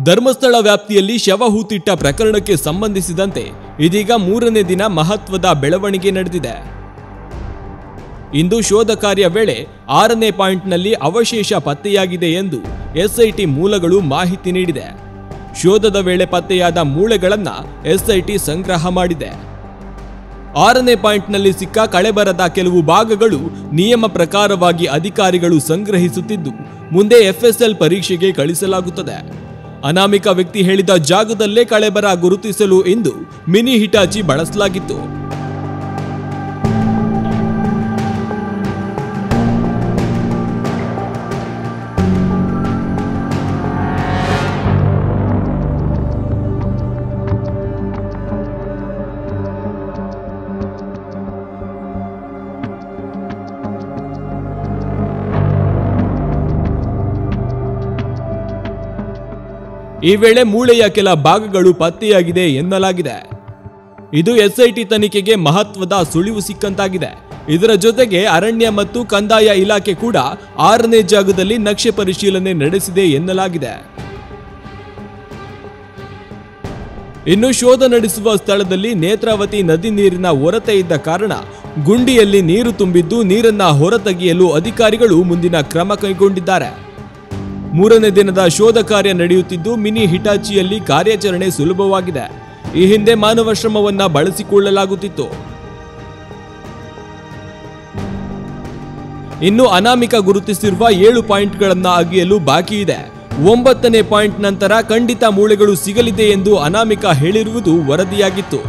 ಧರ್ಮಸ್ಥಳ ವ್ಯಾಪ್ತಿಯಲ್ಲಿ ಶವ ಹೂತಿಟ್ಟ ಪ್ರಕರಣಕ್ಕೆ ಸಂಬಂಧಿಸಿದಂತೆ ಇದೀಗ 3ನೇ ದಿನ ಮಹತ್ವದ ಬೆಳವಣಿಗೆ ನಡೆದಿದೆ. ಇಂದು ಶೋಧ ಕಾರ್ಯ ವೇಳೆ 6ನೇ ಪಾಯಿಂಟ್ನಲ್ಲಿ ಅವಶೇಷ ಪತ್ತೆಯಾಗಿದೆ ಎಂದು ಎಸ್ಐಟಿ ಮೂಲಗಳು ಮಾಹಿತಿ ನೀಡಿದೆ. ಶೋಧದ ವೇಳೆ ಪತ್ತೆಯಾದ ಮೂಳೆಗಳನ್ನು ಎಸ್ಐಟಿ ಸಂಗ್ರಹ ಮಾಡಿದೆ. 6ನೇ ಪಾಯಿಂಟ್ನಲ್ಲಿ ಸಿಕ್ಕ ಕಳೆಬರದ ಕೆಲವು ಭಾಗಗಳು ನಿಯಮ ಪ್ರಕಾರವಾಗಿ ಅಧಿಕಾರಿಗಳು ಸಂಗ್ರಹಿಸುತ್ತಿದ್ದು ಮುಂದೆ FSL ಪರೀಕ್ಷೆಗೆ ಕಳಿಸಲಾಗುತ್ತದೆ. ಅನಾಮಿಕ ವ್ಯಕ್ತಿ ಹೇಳಿದ ಜಾಗದಲ್ಲೇ ಕಳೆಬರ ಗುರುತಿಸಲು ಇಂದು ಮಿನಿ ಹಿಟಾಚಿ ಬಳಸಲಾಗಿತ್ತು. ಈ ವೇಳೆ ಮೂಳೆಯ ಕೆಲ ಭಾಗಗಳು ಪತ್ತೆಯಾಗಿದೆ ಎನ್ನಲಾಗಿದೆ. ಇದು ಎಸ್ಐಟಿ ತನಿಖೆಗೆ ಮಹತ್ವದ ಸುಳಿವು ಸಿಕ್ಕಂತಾಗಿದೆ. ಇದರ ಜೊತೆಗೆ ಅರಣ್ಯ ಮತ್ತು ಕಂದಾಯ ಇಲಾಖೆ ಕೂಡ 6ನೇ ಜಾಗದಲ್ಲಿ ನಕ್ಷೆ ಪರಿಶೀಲನೆ ನಡೆಸಿದೆ ಎನ್ನಲಾಗಿದೆ. ಇನ್ನು ಶೋಧ ನಡೆಸುವ ಸ್ಥಳದಲ್ಲಿ ನೇತ್ರಾವತಿ ನದಿ ನೀರಿನ ಹೊರತೆ ಇದ್ದ ಕಾರಣ ಗುಂಡಿಯಲ್ಲಿ ನೀರು ತುಂಬಿದ್ದು ನೀರನ್ನ ಹೊರತೆಗೆಯಲು ಅಧಿಕಾರಿಗಳು ಮುಂದಿನ ಕ್ರಮ ಕೈಗೊಂಡಿದ್ದಾರೆ. 3ನೇ ದಿನದ ಶೋಧ ಕಾರ್ಯ ನಡೆಯುತ್ತಿದ್ದು ಮಿನಿ ಹಿಟಾಚಿಯಲ್ಲಿ ಕಾರ್ಯಾಚರಣೆ ಸುಲಭವಾಗಿದೆ. ಈ ಹಿಂದೆ ಮಾನವ ಶ್ರಮವನ್ನ ಬಳಸಿಕೊಳ್ಳಲಾಗುತ್ತಿತ್ತು. ಇನ್ನು ಅನಾಮಿಕ ಗುರುತಿಸಿರುವ 7 ಪಾಯಿಂಟ್ಗಳನ್ನ ಅಗೆಯಲು ಬಾಕಿ ಇದೆ. 9ನೇ ಪಾಯಿಂಟ್ ನಂತರ ಖಂಡಿತ ಮೂಳೆಗಳು ಸಿಗಲಿದೆ ಎಂದು ಅನಾಮಿಕ ಹೇಳಿರುವುದು ವರದಿಯಾಗಿತ್ತು.